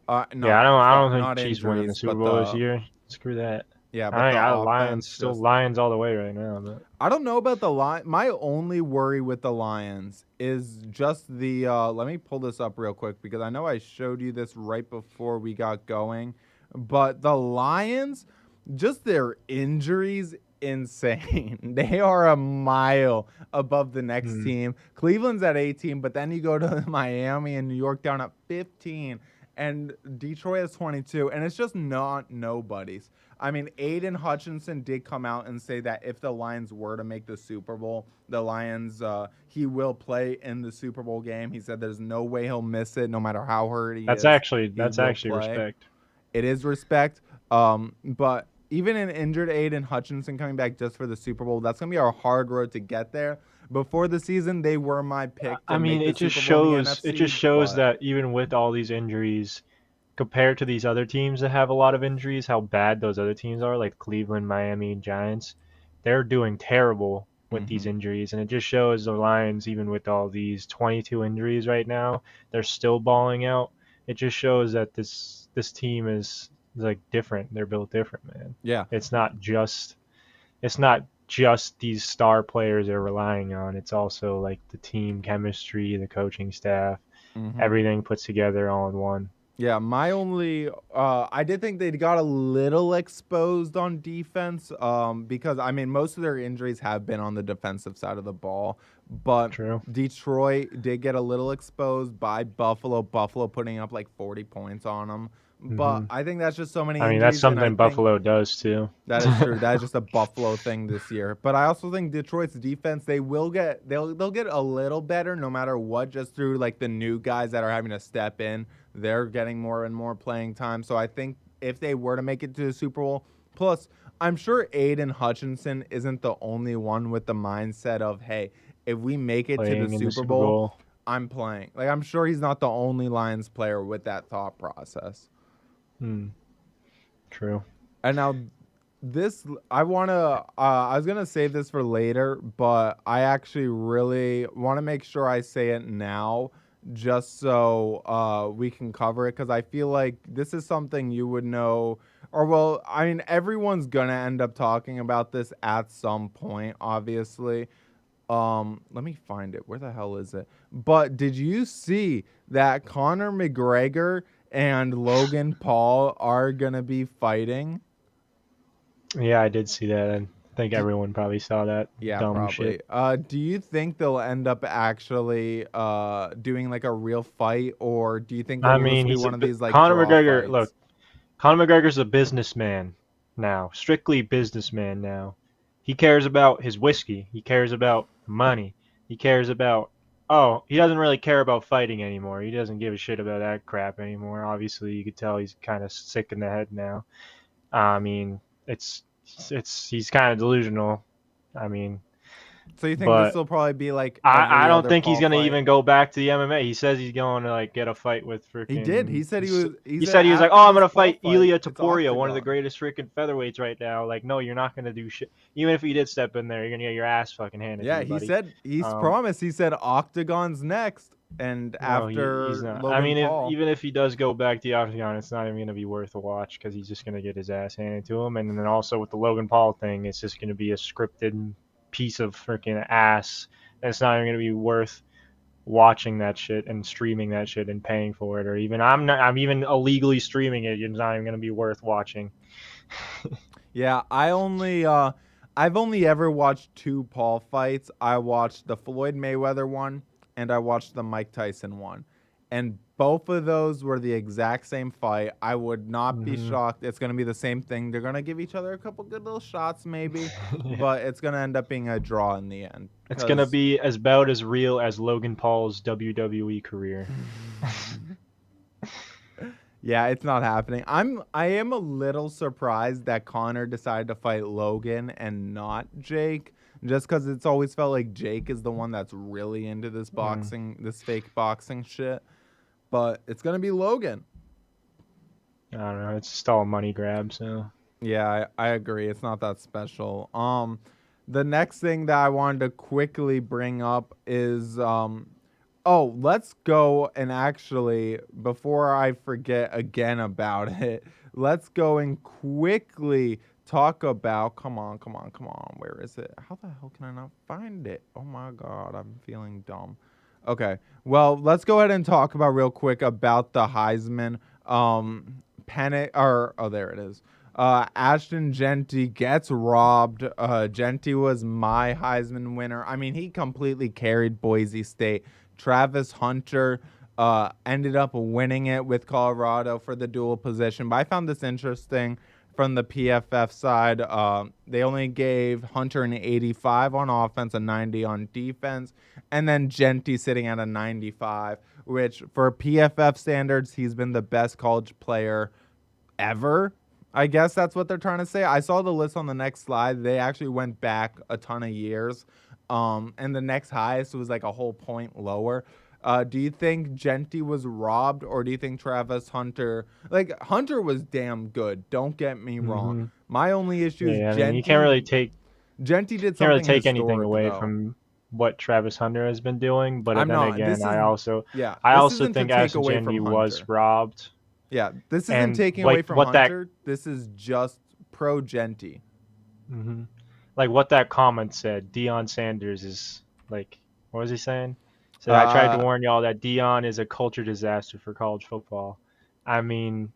Yeah, Not I sorry, don't think not Chiefs winning the injuries, Super but Bowl this the year. Screw that. yeah, I but the think Lions offense still just, Lions all the way right now, but I don't know about the Lions. My only worry with the Lions is just the let me pull this up real quick because I know I showed you this right before we got going. But the Lions, just their injuries, insane. They are a mile above the next hmm. team. Cleveland's at 18, but then you go to Miami and New York down at 15, and Detroit has 22, and it's just not nobodies. I mean, Aiden Hutchinson did come out and say that if the Lions were to make the Super Bowl, the Lions, he will play in the Super Bowl game. He said there's no way he'll miss it, no matter how hurt he is. He That's will actually play. respect. It is respect. But even an injured Aiden Hutchinson coming back just for the Super Bowl, that's gonna be a hard road to get there. Before the season, they were my pick I to mean, make the Super Bowl in the it NFC, just shows but that even with all these injuries, compared to these other teams that have a lot of injuries, how bad those other teams are, like Cleveland, Miami, and Giants, they're doing terrible with these mhm. injuries, and it just shows the Lions, even with all these 22 injuries right now, they're still balling out. It just shows that this team is like different. They're built different, man. Yeah. It's not just it's not just these star players they're relying on. It's also like the team chemistry, the coaching staff. Hmm. everything put together all in one. Yeah, my only I did think they got a little exposed on defense because I mean most of their injuries have been on the defensive side of the ball, but True. Detroit did get a little exposed by Buffalo. Buffalo putting up like 40 points on them. But Hmm. I think that's just so many I mean, that's injuries and I something think Buffalo does too. that is true. That is just a Buffalo thing this year. But I also think Detroit's defense, they'll get a little better no matter what, just through like the new guys that are having to step in. They're getting more and more playing time. So I think if they were to make it to the Super Bowl, plus I'm sure Aiden Hutchinson isn't the only one with the mindset of, hey, if we make it to the Playing in the Super Super Bowl, Bowl. I'm playing. Like I'm sure he's not the only Lions player with that thought process. Hmm. True. And now this I want to I was going to save this for later, but I actually really want to make sure I say it now just so we can cover it cuz I feel like this is something you would know or well, I mean everyone's going to end up talking about this at some point obviously. Let me find it. Where the hell is it? But did you see that Conor McGregor and Logan Paul are going to be fighting? Yeah, I did see that. I think D- everyone probably saw that Yeah, dumb shit. probably. Do you think they'll end up actually doing like a real fight, or do you think I it'll mean, just be one of these like Conor draw McGregor. Look, fights? Conor McGregor's a businessman now, strictly businessman now. He cares about his whiskey. He cares about money. He cares about. Oh, he doesn't really care about fighting anymore. He doesn't give a shit about that crap anymore. Obviously, you could tell he's kind of sick in the head now. I mean, it's he's kind of delusional. I mean, So you think this but will probably be like I every don't other think he's Paul gonna fight? even go back to the MMA. He says he's going to like get a fight with He did. freaking. He said he was. He He said said he was like, after "Oh, I'm this gonna Paul fight fight, Ilia it's Topuria, one of the octagon. greatest freaking featherweights right now." Like, no, you're not gonna do shit. Even if he did step in there, you're gonna get your ass fucking handed to Yeah, you, he buddy. said he's Um, promised. He said octagon's next, and no, he's after not. I Logan mean, if Paul. even if he does go back to the octagon, it's not even gonna be worth a watch because he's just gonna get his ass handed to him. And then also with the Logan Paul thing, it's just gonna be a scripted piece of freaking ass. And it's not even gonna be worth watching that shit and streaming that shit and paying for it, or even I'm even illegally streaming it. It's not even gonna be worth watching. Yeah, I've only ever watched two Paul fights. I watched the Floyd Mayweather one and I watched the Mike Tyson one. And both of those were the exact same fight. I would not be Hmm. shocked. It's going to be the same thing. They're going to give each other a couple good little shots maybe, Yeah. but it's going to end up being a draw in the end It's gonna cuz be as about as real as Logan Paul's WWE career. yeah, it's not happening. I am a little surprised that Connor decided to fight Logan and not Jake, just because it's always felt like Jake is the one that's really into this Mm, boxing, this fake boxing shit. But it's gonna be Logan. I don't know. It's just all a money grab. So Yeah, I agree. It's not that special. The next thing that I wanted to quickly bring up is oh, let's go and actually, before I forget again about it, let's go and quickly talk about. Come on, come on, come on. Where is it? How the hell can I not find it? Oh my God, I'm feeling dumb. Okay, well, let's go ahead and talk about real quick about the Heisman. Panic, or, oh, there it is. Ashton Jeanty gets robbed. Jeanty was my Heisman winner. I mean, he completely carried Boise State. Travis Hunter ended up winning it with Colorado for the dual position. But I found this interesting from the PFF side. They only gave Hunter an 85 on offense, a 90 on defense, and then Jeanty sitting at a 95, which for PFF standards, he's been the best college player ever. I guess that's what they're trying to say. I saw the list on the next slide. They actually went back a ton of years. And the next highest was like a whole point lower. Do you think Jeanty was robbed, or do you think Travis Hunter? Like Hunter was damn good. Don't get me wrong. hmm My only issue is yeah, I mean, Jeanty. Jeanty did can't really something take anything historic away though. from what Travis Hunter has been doing. But I'm then not. again, This is yeah. I This also isn't to think take Ashton away from Jeanty was Hunter. robbed, Yeah, this isn't and taking away like from what that Hunter. This is just pro Jeanty. hmm like what that comment said. Deion Sanders is like, what was he saying? So I tried to warn y'all that Dion is a culture disaster for college football. I mean,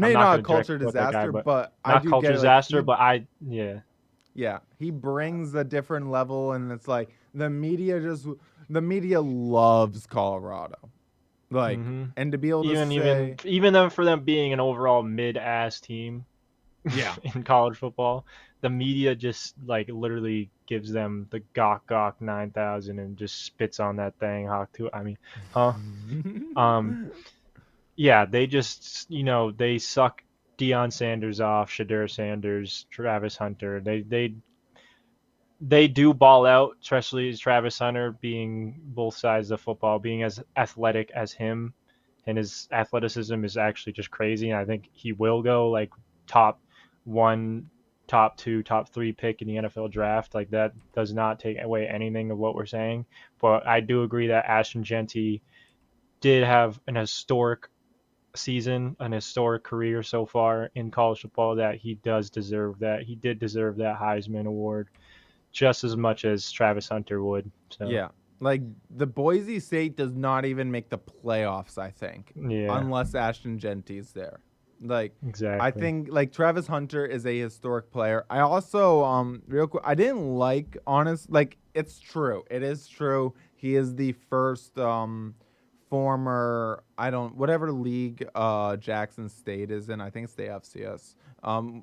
I'm maybe not not a going to direct culture quote that guy, disaster, but but I not do culture get it. Like disaster, but yeah. yeah, he brings a different level, and it's like the media loves Colorado, like, hmm and to be able to even say, even them for them being an overall mid-ass team yeah, in college football, the media just like literally gives them the gawk 9000 and just spits on that thing. Hawk to I mean, huh? Um, yeah, they just they suck Deion Sanders off, Shadur Sanders, Travis Hunter. They do ball out, especially as Travis Hunter being both sides of football, being as athletic as him, and his athleticism is actually just crazy. And I think he will go like top one, top two, top three pick in the NFL draft. Like that does not take away anything of what we're saying. But I do agree that Ashton Jeanty did have an historic season, an historic career so far in college football, that he does deserve that. He did deserve that Heisman Award just as much as Travis Hunter would. So yeah, like the Boise State does not even make the playoffs, I think, yeah, unless Ashton Genty's there. Like, I exactly. think like Travis Hunter is a historic player. I also real quick, I didn't like honest like it's true. It is true. He is the first former I don't whatever league Jackson State is in. I think it's the FCS.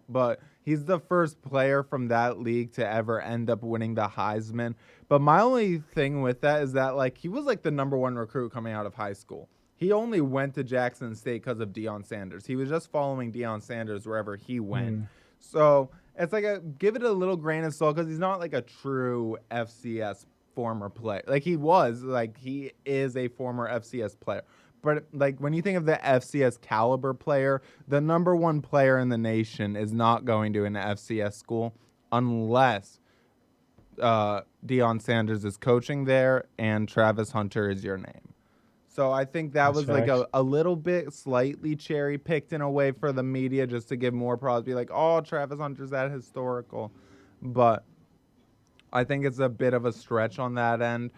But he's the first player from that league to ever end up winning the Heisman. But my only thing with that is that like he was like the number one recruit coming out of high school. He only went to Jackson State because of Deion Sanders. He was just following Deion Sanders wherever he went. Mm. So it's like give it a little grain of salt because he's not like a true FCS former player. Like he is a former FCS player. But like when you think of the FCS caliber player, the number one player in the nation is not going to an FCS school unless Deion Sanders is coaching there and Travis Hunter is your name. So I think that That's was like facts. a little bit slightly cherry picked in a way for the media just to give more props. Be like, oh, Travis Hunter's that historical. But I think it's a bit of a stretch on that end.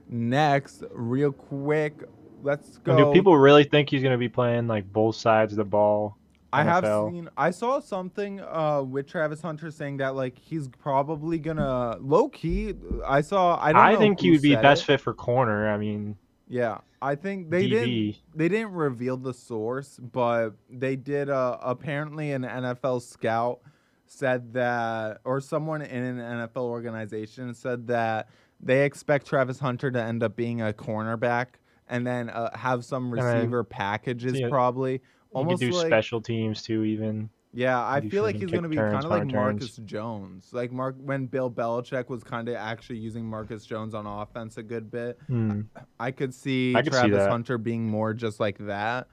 Next, real quick, let's And do go. people really think he's going to be playing like both sides of the ball, NFL? I saw something with Travis Hunter saying that like he's probably gonna low key. I don't I know think he who would be said best it. fit for corner. I mean, Yeah, I think DB. they didn't reveal the source, but they did. Apparently, an NFL scout said that, or someone in an NFL organization said that they expect Travis Hunter to end up being a cornerback and then have some And then receiver packages, see, probably you could almost do like. special teams too. Even Yeah, I do feel like freaking he's kick gonna be kind returns, of like punt Marcus returns. Jones, like when Bill Belichick was kind of actually using Marcus Jones on offense a good bit. Hmm. I could see I could see Travis that. Hunter being more just like that,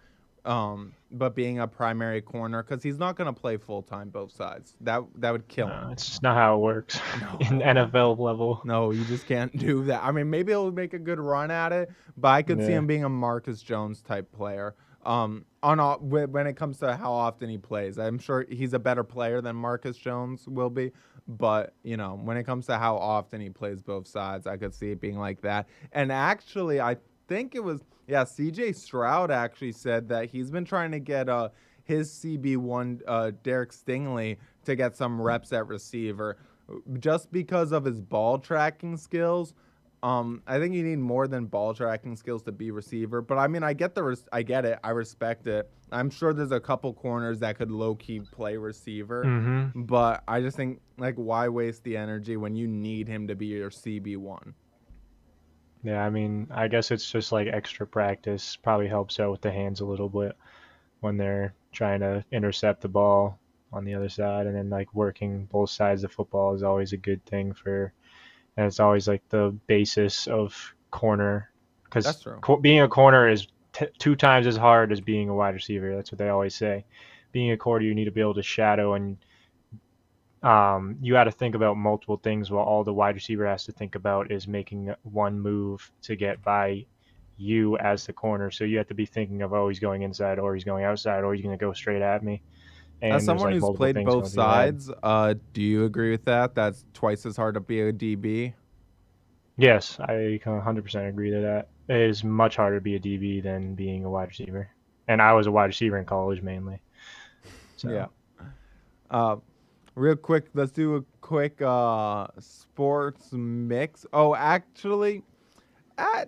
but being a primary corner because he's not gonna play full time both sides. That would kill him. No, it's just not how it works in No, NFL level. no, you just can't do that. I mean, maybe he'll make a good run at it, but I could see Yeah. him being a Marcus Jones type player. When it comes to how often he plays, I'm sure he's a better player than Marcus Jones will be. But when it comes to how often he plays both sides, I could see it being like that. And actually, I think it was C.J. Stroud actually said that he's been trying to get his CB1 Derek Stingley to get some reps at receiver just because of his ball tracking skills. I think you need more than ball tracking skills to be receiver. But I mean, I get it. I respect it. I'm sure there's a couple corners that could low key play receiver, Mm-hmm. but I just think like why waste the energy when you need him to be your CB1? Yeah, I mean, I guess it's just like extra practice. Probably helps out with the hands a little bit when they're trying to intercept the ball on the other side, and then like working both sides of football is always a good thing for, and it's always like the basis of corner, because That's true. being a corner is two times as hard as being a wide receiver. That's what they always say. Being a corner, you need to be able to shadow, and you got to think about multiple things while all the wide receiver has to think about is making one move to get by you as the corner. So you have to be thinking of, oh, he's going inside or he's going outside or he's going to go straight at me. As And there's someone like who's multiple played things both going through your head. sides, do you agree with that? That's twice as hard to be a DB. Yes, I 100% agree to that. It is much harder to be a DB than being a wide receiver. And I was a wide receiver in college mainly. Yeah. So, Uh, Real quick, let's do a quick sports mix. Oh, actually, yeah,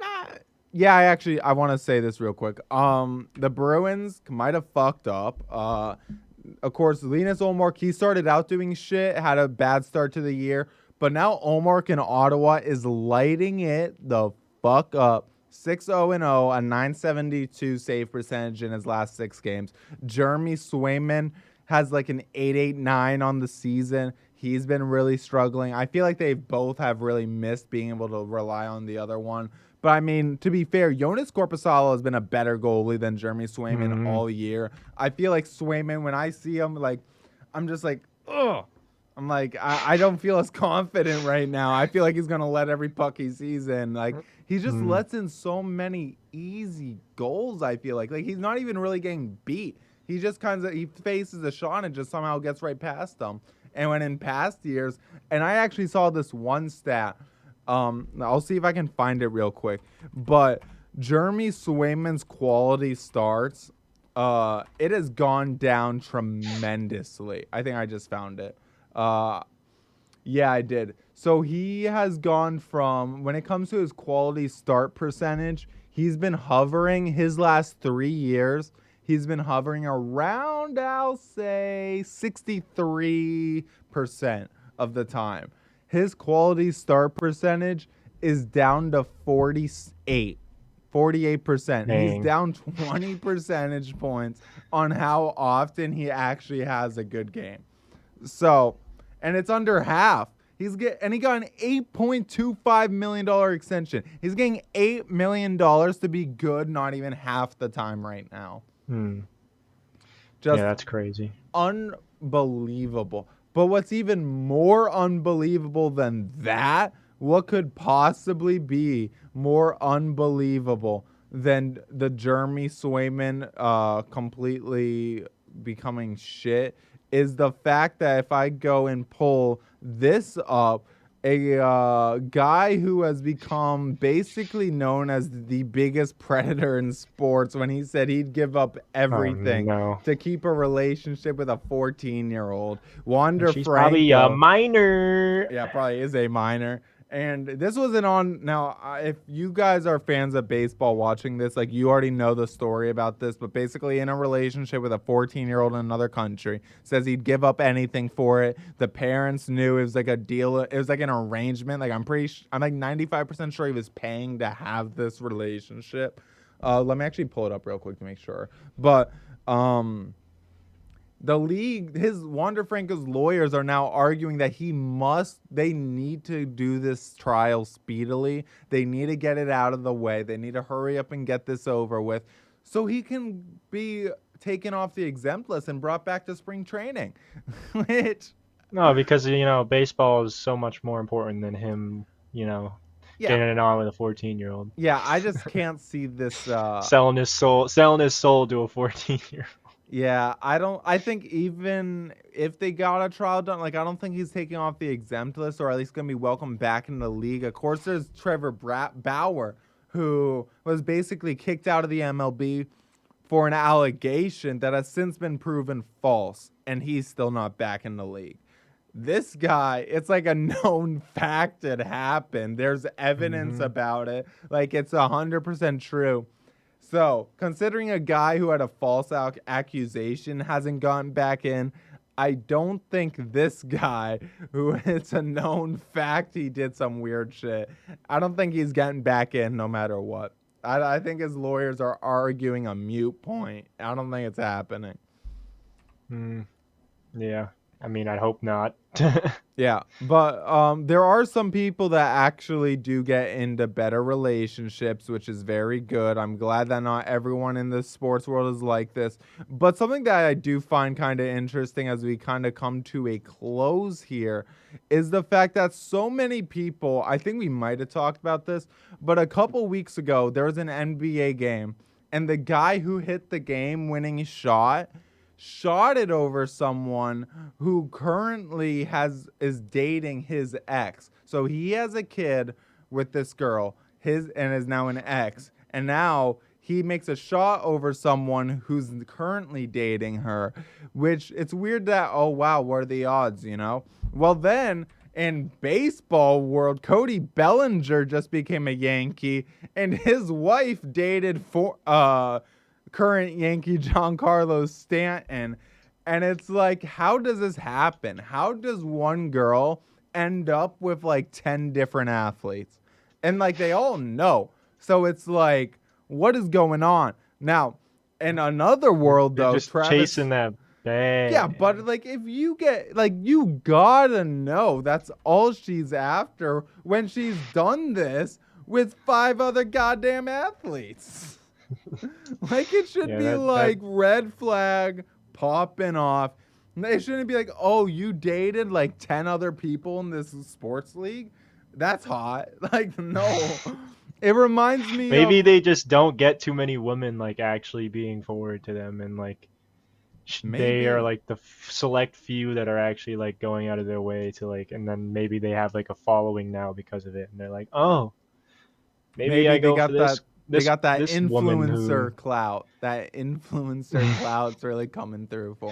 nah. Yeah. I want to say this real quick. The Bruins might have fucked up. Of course, Linus Olmark, he started out doing shit, had a bad start to the year, but now Olmark in Ottawa is lighting it the fuck up. 6-0-0, a 972 save percentage in his last 6 games. Jeremy Swayman has like an 889 on the season. He's been really struggling. I feel like they both have really missed being able to rely on the other one. But I mean, to be fair, Jonas Korpisalo has been a better goalie than Jeremy Swayman all year. I feel like Swayman, when I see him, like, I'm just like, ugh. I'm like, I don't feel as confident right now. I feel like he's gonna let every puck he sees in. Like, he just lets in so many easy goals. I feel like he's not even really getting beat. He just he faces a shot and just somehow gets right past them. And when in past years, and I actually saw this one stat. I'll see if I can find it real quick. But Jeremy Swayman's quality starts, it has gone down tremendously. I think I just found it. Yeah, I did. So he has gone from, when it comes to his quality start percentage, he's been hovering his last 3 years. He's been hovering around, I'll say, 63% of the time. His quality start percentage is down to 48%. He's dang. down 20 percentage points on how often he actually has a good game. So, and it's under half. He got an $8.25 million extension. He's getting $8 million to be good not even half the time right now. Yeah, Just that's crazy. unbelievable. But what's even more unbelievable than that, what could possibly be more unbelievable than the Jeremy Swayman completely becoming shit, is the fact that if I go and pull this up, a guy who has become basically known as the biggest predator in sports when he said he'd give up Oh, everything no. to keep a relationship with a 14-year-old. And Wander she's probably a Franco. minor. Yeah, probably is a minor. And this wasn't on. Now, if you guys are fans of baseball watching this, like, you already know the story about this, but basically in a relationship with a 14-year-old in another country, says he'd give up anything for it. The parents knew it was like a deal. It was like an arrangement. Like, I'm like 95% sure he was paying to have this relationship. Let me actually pull it up real quick to make sure. But, the league, his Wander Franco's lawyers are now arguing that they need to do this trial speedily. They need to get it out of the way. They need to hurry up and get this over with so he can be taken off the exempt list and brought back to spring training. Which, No, because, baseball is so much more important than him, yeah, getting it on with a 14-year-old. yeah, I just can't see this. Selling his soul to a 14-year-old. Yeah, I think even if they got a trial done, like, I don't think he's taking off the exempt list or at least going to be welcomed back in the league. Of course, there's Trevor Bauer, who was basically kicked out of the MLB for an allegation that has since been proven false, and he's still not back in the league. This guy, it's like a known fact it happened. There's evidence about it. Like, it's 100% true. So, considering a guy who had a false accusation hasn't gotten back in, I don't think this guy, who it's a known fact he did some weird shit, I don't think he's getting back in no matter what. I think his lawyers are arguing a mute point. I don't think it's happening. Yeah, I mean, I hope not. Yeah, but there are some people that actually do get into better relationships, which is very good. I'm glad that not everyone in the sports world is like this. But something that I do find kind of interesting as we kind of come to a close here is the fact that so many people, I think we might have talked about this, but a couple weeks ago, there was an NBA game, and the guy who hit the game-winning shot shot it over someone who currently is dating his ex. So he has a kid with this girl, and is now an ex, and now he makes a shot over someone who's currently dating her, which it's weird that, oh wow, what are the odds, you know? Well, then in baseball world, Cody Bellinger just became a Yankee, and his wife dated current Yankee Giancarlo Stanton. And it's like, how does this happen? How does one girl end up with like 10 different athletes? And like they all know. So it's like, what is going on? Now, in another world, They're though, just Travis, chasing that bag. yeah, but like if you get like you gotta know that's all she's after when she's done this with 5 other goddamn athletes. Like it should be like red flag popping off. It shouldn't be like, oh, you dated like 10 other people in this sports league? That's hot. Like, no. It reminds me Maybe of, they just don't get too many women like actually being forward to them, and like they are maybe. like the select few that are actually like going out of their way to like, and then maybe they have like a following now because of it, and they're like, oh, maybe Maybe I go for this they this got that this woman who influencer clout. That influencer clout's really coming through for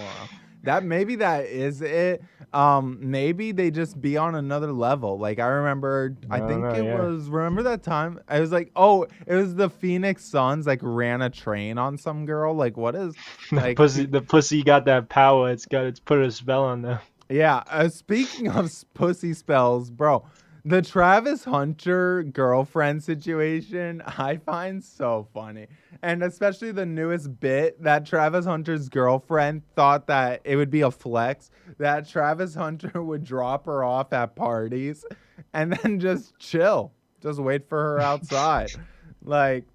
them. Maybe that is it. Maybe they just be on another level. Like I remember, I I don't think know, it yeah. was. Remember that time? I was like, oh, it was the Phoenix Suns. Like ran a train on some girl. Like what is like? The pussy got that power. It's put a spell on them. Yeah, speaking of pussy spells, bro, the Travis Hunter girlfriend situation I find so funny. And especially the newest bit that Travis Hunter's girlfriend thought that it would be a flex, that Travis Hunter would drop her off at parties and then just chill, just wait for her outside. Like,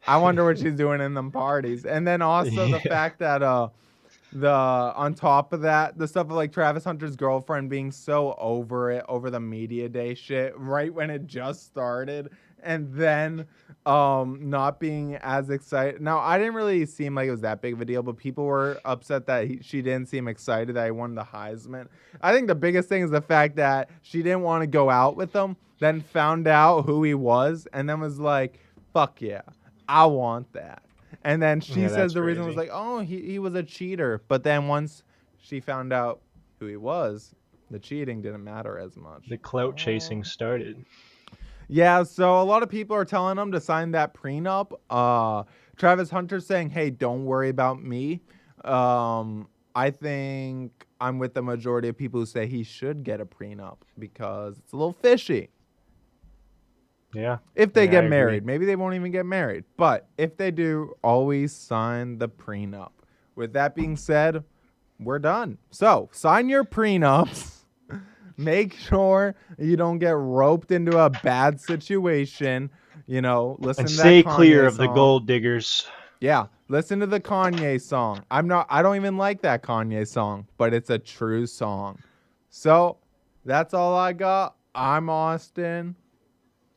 I wonder what she's doing in them parties. And then also the Yeah. fact that on top of that, the stuff of like Travis Hunter's girlfriend being so over it over the media day shit right when it just started, and then not being as excited. Now I didn't really seem like it was that big of a deal, but people were upset that she didn't seem excited that he won the Heisman. I think the biggest thing is the fact that she didn't want to go out with him, then found out who he was, and then was like, fuck yeah, I want that. And then she Yeah, says that's the reason was crazy. like, oh, he was a cheater. But then once she found out who he was, the cheating didn't matter as much. The clout chasing started. Yeah, so a lot of people are telling him to sign that prenup. Travis Hunter saying, hey, don't worry about me. I think I'm with the majority of people who say he should get a prenup because it's a little fishy. Yeah. If they Yeah, get I agree. married, maybe they won't even get married. But if they do, always sign the prenup. With that being said, we're done. So sign your prenups. Make sure you don't get roped into a bad situation. You know, listen And to that stay clear Kanye of the song. gold diggers. Yeah, listen to the Kanye song. I don't even like that Kanye song, but it's a true song. So that's all I got. I'm Austin.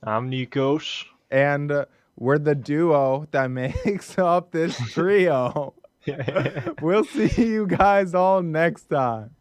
I'm Nikos. And we're the duo that makes up this trio. We'll see you guys all next time.